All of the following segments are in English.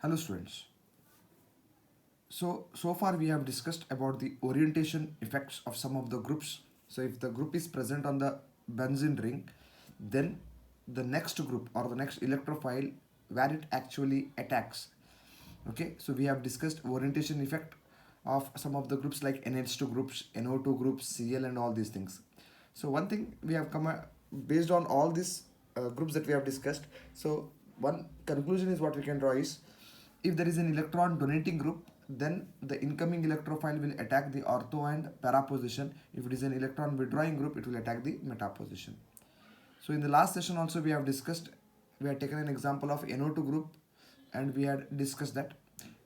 Hello students. So far we have discussed about the orientation effects of some of the groups. So if the group is present on the benzene ring, then the next group or the next electrophile where it actually attacks. Okay, so we have discussed orientation effect of some of the groups like NH2 groups, NO2 groups, Cl and all these things. So one thing we have based on all these groups that we have discussed. So one conclusion is what we can draw is if there is an electron donating group, then the incoming electrophile will attack the ortho and para position. If it is an electron withdrawing group, it will attack the meta position. So in the last session also we have discussed, we had taken an example of NO2 group and we had discussed that.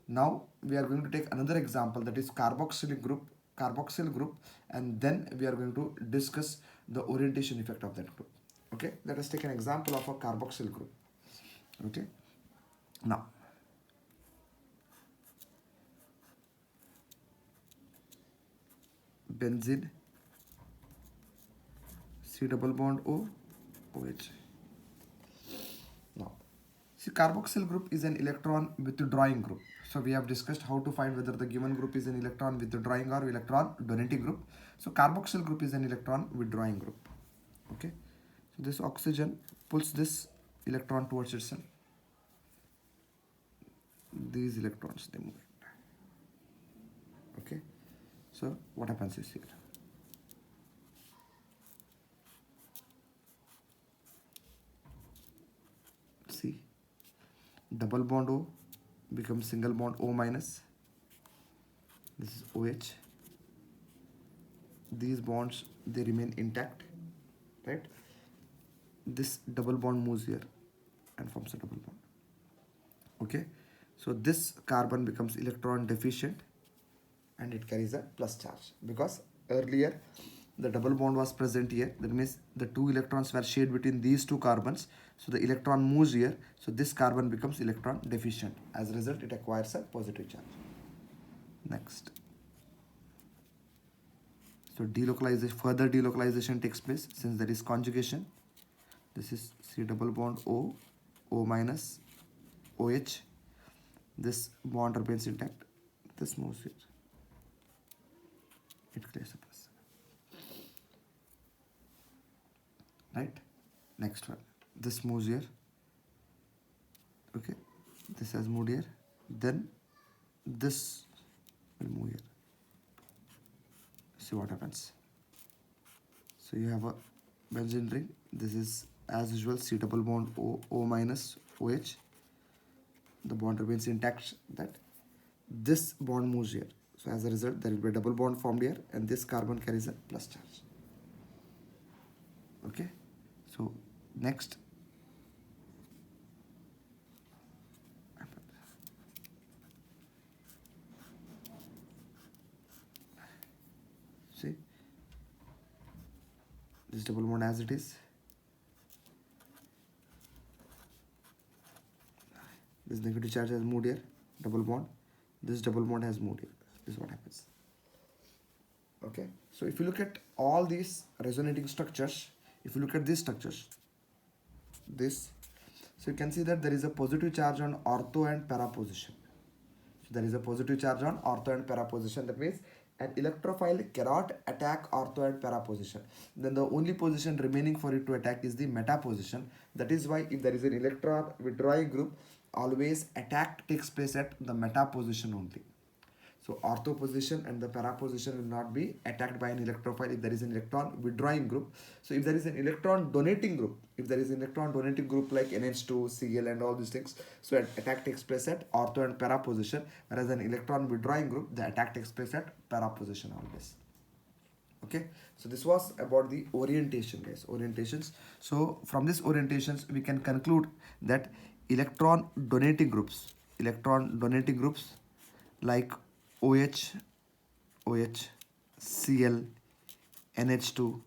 Now we are going to take another example, that is carboxyl group, and then we are going to discuss the orientation effect of that group. Okay, let us take an example of a carboxyl group. Okay, now benzene, C double bond O, OH. Now, see, carboxyl group is an electron withdrawing group. So we have discussed how to find whether the given group is an electron withdrawing or electron donating group. So carboxyl group is an electron withdrawing group. Okay. So this oxygen pulls this electron towards itself. These electrons, they move it. Okay. So what happens is here. See, double bond O becomes single bond O minus. This is OH. These bonds, they remain intact, right? This double bond moves here and forms a double bond. Okay, so this carbon becomes electron deficient and it carries a plus charge because earlier the double bond was present here. That means the two electrons were shared between these two carbons. So the electron moves here. So this carbon becomes electron deficient. As a result, it acquires a positive charge. Next. So further delocalization takes place since there is conjugation. This is C double bond O, O minus, OH. This bond remains intact. This moves here. It clears a plus. Right? Next one. This moves here. Okay. This has moved here. Then this will move here. See what happens. So you have a benzene ring. This is as usual C double bond O, O minus, OH. The bond remains intact. That this bond moves here. So as a result, there will be a double bond formed here and this carbon carries a plus charge. Okay. So next. See. This double bond as it is. This negative charge has moved here. Double bond. This double bond has moved here. This is what happens. Okay. So if you look at all these resonating structures, if you look at these structures, this, so you can see that there is a positive charge on ortho and para position. So there is a positive charge on ortho and para position. That means an electrophile cannot attack ortho and para position. Then the only position remaining for it to attack is the meta position. That is why if there is an electron withdrawing group, always attack takes place at the meta position only. So ortho position and the para position will not be attacked by an electrophile if there is an electron withdrawing group. So if there is an electron donating group, like NH2, Cl and all these things, so an attack takes place at ortho and para position, whereas an electron withdrawing group, the attack takes place at para position always. Okay, so this was about the orientation, guys. Orientations. So from this orientations, we can conclude that electron donating groups like OH, Cl, NH2,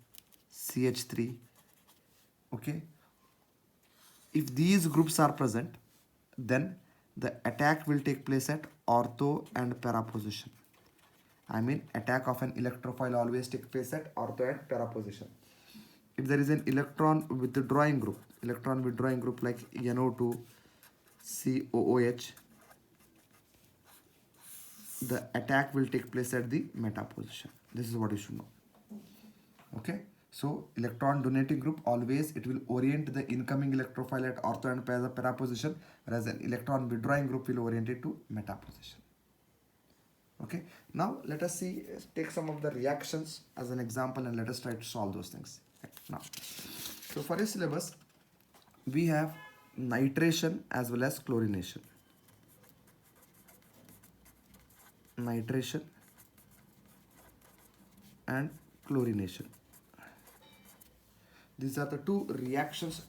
CH3. Okay, if these groups are present, then the attack will take place at ortho and para position. I mean, attack of an electrophile always takes place at ortho and para position. If there is an electron withdrawing group like NO2, COOH, the attack will take place at the meta position. This is what you should know. Okay, so electron donating group, always it will orient the incoming electrophile at ortho and para position, whereas an electron withdrawing group will orient it to meta position. Okay, now let us see, take some of the reactions as an example and let us try to solve those things. Now, so for a syllabus, we have nitration as well as chlorination. Nitration and chlorination. These are the two reactions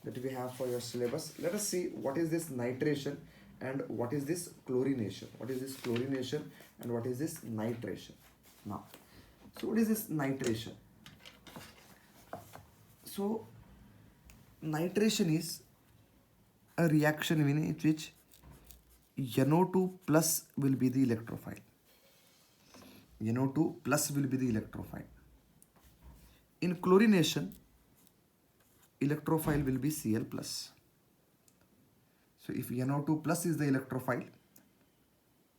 that we have for your syllabus. Let us see what is this nitration and what is this chlorination. What is this chlorination and what is this nitration? Now, so what is this nitration? So, nitration is a reaction in which NO2 plus will be the electrophile. NO2 plus will be the electrophile. In chlorination, electrophile will be Cl plus. So if NO2 plus is the electrophile,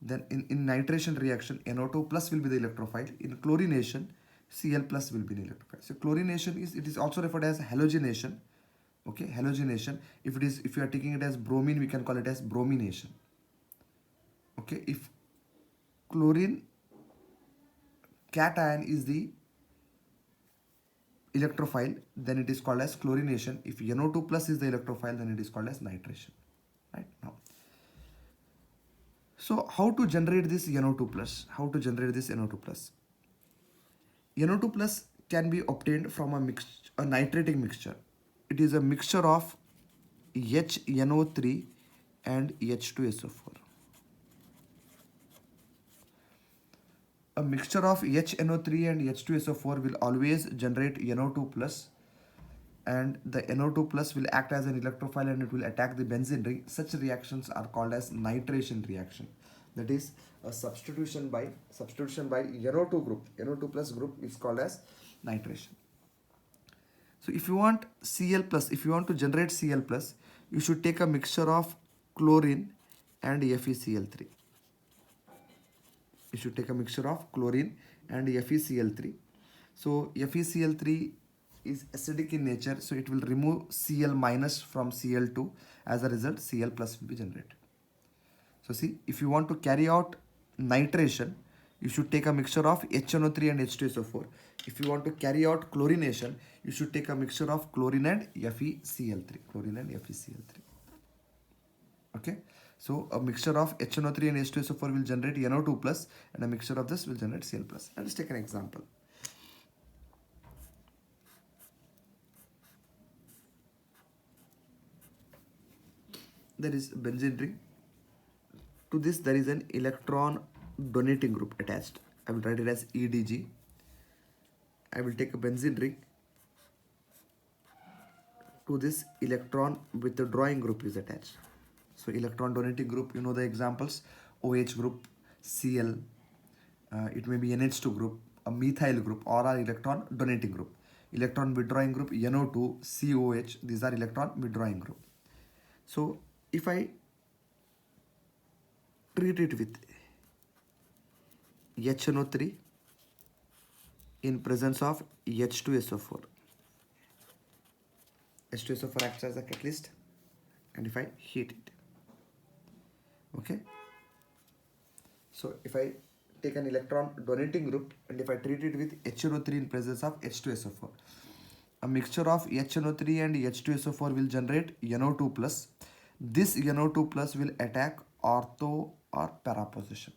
then in nitration reaction, NO2 plus will be the electrophile. In chlorination, Cl plus will be the electrophile. So chlorination is also referred as halogenation. Okay, halogenation. If you are taking it as bromine, we can call it as bromination. Okay, if chlorine cation is the electrophile, then it is called as chlorination. If NO2 plus is the electrophile, then it is called as nitration. Right now, so how to generate this NO2 plus? How to generate this NO2 plus? NO2 plus can be obtained from a nitrating mixture. It is a mixture of HNO3 and H2SO4. A mixture of HNO3 and H2SO4 will always generate NO2 plus, and the NO2 plus will act as an electrophile and it will attack the benzene ring. Such reactions are called as nitration reaction. That is a substitution by NO2 group. NO2 plus group is called as nitration. So if you want Cl plus, if you want to generate Cl plus, you should take a mixture of chlorine and FeCl3. You should take a mixture of chlorine and FeCl3. So FeCl3 is acidic in nature, so it will remove Cl minus from Cl2. As a result, Cl plus will be generated. So see, if you want to carry out nitration, you should take a mixture of HNO3 and H2SO4. If you want to carry out chlorination, you should take a mixture of chlorine and FeCl3. Chlorine and FeCl3. Okay. So a mixture of HNO3 and H2SO4 will generate NO2 plus, and a mixture of this will generate Cl plus. Let us take an example. There is benzene ring. To this there is an electron donating group attached. I will write it as EDG. I will take a benzene ring. To this electron withdrawing group is attached. So electron donating group, you know the examples: OH group, Cl, it may be NH2 group, a methyl group, or our electron donating group. Electron withdrawing group, NO2, COH, these are electron withdrawing group. So if I treat it with HNO3 in presence of H2SO4. H2SO4 acts as a catalyst, and if I heat it, okay. So if I take an electron donating group and if I treat it with HNO3 in presence of H2SO4, a mixture of HNO3 and H2SO4 will generate NO2 plus. This NO2 plus will attack ortho or para position.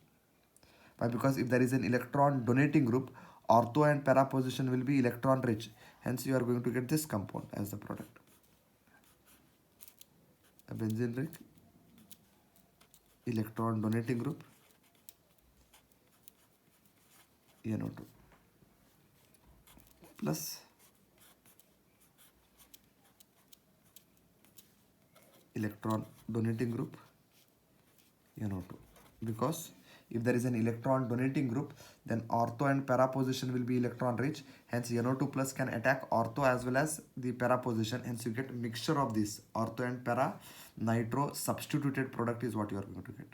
Why? Because if there is an electron donating group, ortho and para position will be electron rich. Hence you are going to get this compound as the product. A benzene ring, electron donating group, NO2 plus electron donating group, NO2. Because if there is an electron donating group, then ortho and para position will be electron rich. Hence NO2 plus can attack ortho as well as the para position. Hence you get mixture of this ortho and para. Nitro substituted product is what you are going to get.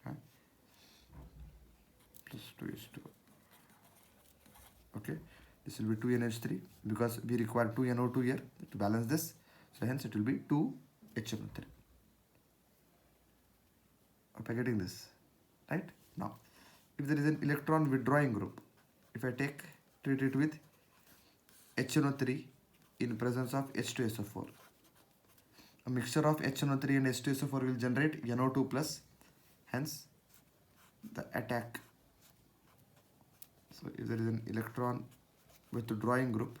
Okay. plus 2H2O. Okay, this will be 2NH3 because we require 2 NO2 here to balance this. So hence it will be 2 HNO3. Are you getting this? Right? Now, if there is an electron withdrawing group, if I treat it with HNO3 in presence of H2SO4, a mixture of HNO3 and H2SO4 will generate NO2 plus, hence the attack. So if there is an electron withdrawing group,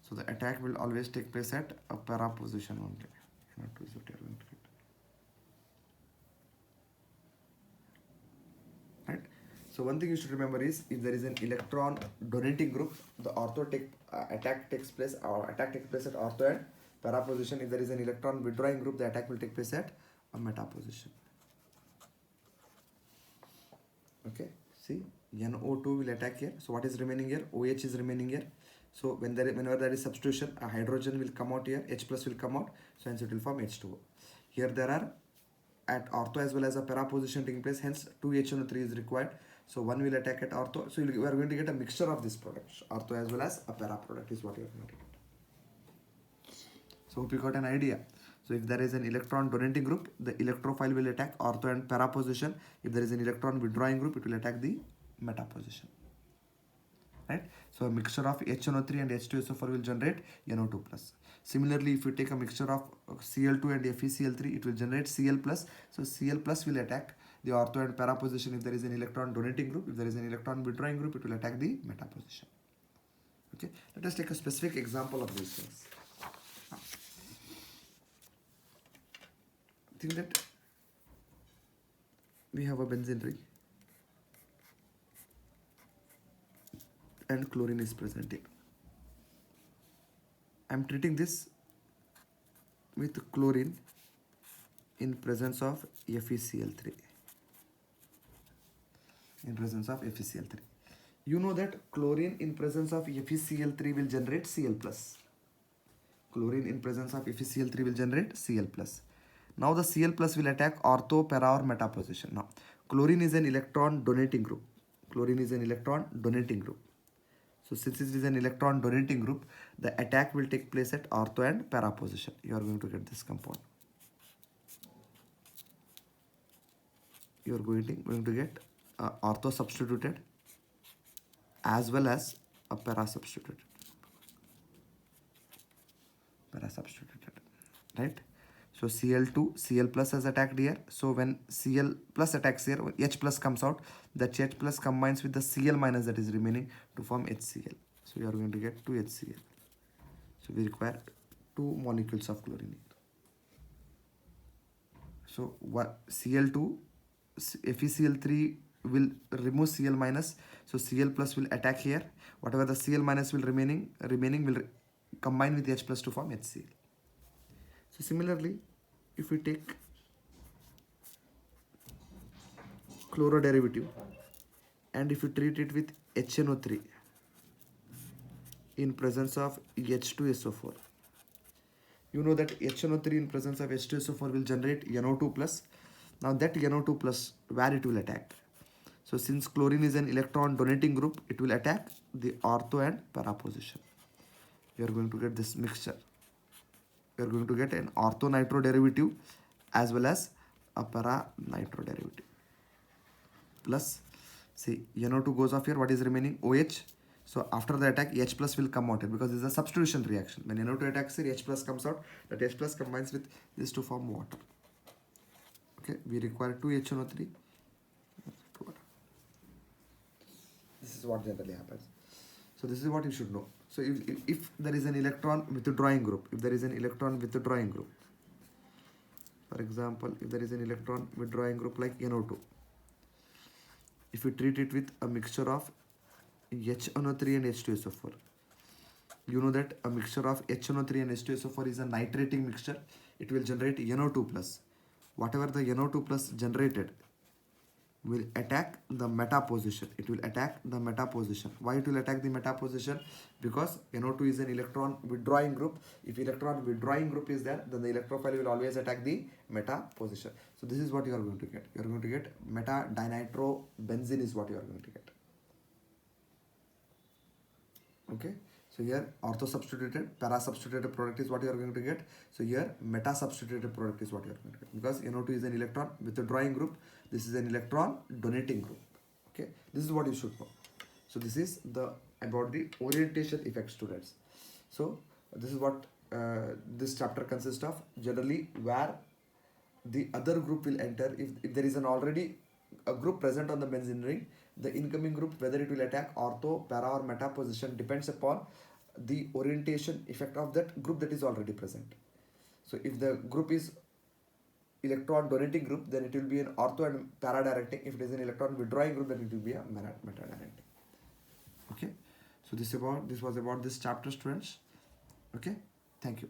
so the attack will always take place at a para position only. NO2 is what you are going to get. Right? So one thing you should remember is if there is an electron donating group, the attack takes place at ortho and para position. If there is an electron withdrawing group, the attack will take place at a meta position. Okay, see, NO2 will attack here. So what is remaining here? OH is remaining here. So whenever there is substitution, a hydrogen will come out here, H plus will come out, so hence it will form H2O. Here there are at ortho as well as a para position taking place, hence 2HNO3 is required. So one will attack at ortho. So we are going to get a mixture of these products, ortho as well as a para product is what you are going to get. So hope you got an idea. So if there is an electron donating group, the electrophile will attack ortho and para position. If there is an electron withdrawing group, it will attack the meta position. Right? So a mixture of HNO3 and H2SO4 will generate NO2 plus. Similarly, if you take a mixture of Cl2 and FeCl3, it will generate Cl plus. So Cl plus will attack the ortho and para position if there is an electron donating group. If there is an electron withdrawing group, it will attack the meta position. Okay, let us take a specific example of these things. Think that we have a benzene ring and chlorine is present here. I am treating this with chlorine in presence of FeCl3. In presence of FeCl3. You know that chlorine in presence of FeCl3 will generate Cl plus. Chlorine in presence of FeCl3 will generate Cl plus. Now the Cl plus will attack ortho, para or meta position. Now chlorine is an electron donating group. Chlorine is an electron donating group. So since it is an electron donating group, the attack will take place at ortho and para position. You are going to get this compound. You are going to get ortho substituted as well as a para substituted. Para substituted, right? So Cl2, Cl plus has attacked here. So when Cl plus attacks here, H plus comes out. That H plus combines with the Cl minus that is remaining to form HCl. So you are going to get 2 HCl. So we require 2 molecules of chlorine here. So what Cl2, FeCl3 will remove Cl minus. So Cl plus will attack here. Whatever the Cl minus will remaining will combine with H plus to form HCl. So similarly, if we take chloro derivative and if you treat it with HNO3 in presence of H2SO4, you know that HNO3 in presence of H2SO4 will generate NO2 plus. Now that NO2 plus, where it will attack? So since chlorine is an electron donating group, it will attack the ortho and para position. You are going to get this mixture. You are going to get an ortho nitro derivative as well as a para nitro derivative. Plus, see, NO2 goes off here. What is remaining? OH. So after the attack, H plus will come out here because this is a substitution reaction. When NO2 attacks here, H plus comes out. That H plus combines with this to form water. Okay, we require 2 HNO3. This is what generally happens. So this is what you should know. So if there is an electron withdrawing group, for example, if there is an electron withdrawing group like NO2, if you treat it with a mixture of HNO3 and H2SO4, you know that a mixture of HNO3 and H2SO4 is a nitrating mixture. It will generate NO2 plus. Whatever the NO2 plus generated will attack the meta position. It will attack the meta position. Why it will attack the meta position? Because NO2 is an electron withdrawing group. If electron withdrawing group is there, then the electrophile will always attack the meta position. So this is what you are going to get. You are going to get meta dinitrobenzene is what you are going to get. Okay. So here ortho substituted, para substituted product is what you are going to get. So here meta substituted product is what you are going to get, because NO2 is an electron withdrawing group. This is an electron donating group. Okay, this is what you should know. So this is the about the orientation effect, students. So this is what this chapter consists of. Generally, where the other group will enter, if there is an already a group present on the benzene ring, the incoming group, whether it will attack ortho, para or meta position, depends upon the orientation effect of that group that is already present. So if the group is electron donating group, then it will be an ortho and para directing. If it is an electron withdrawing group, then it will be a meta directing. Okay, so this was about this chapter, students. Okay, thank you.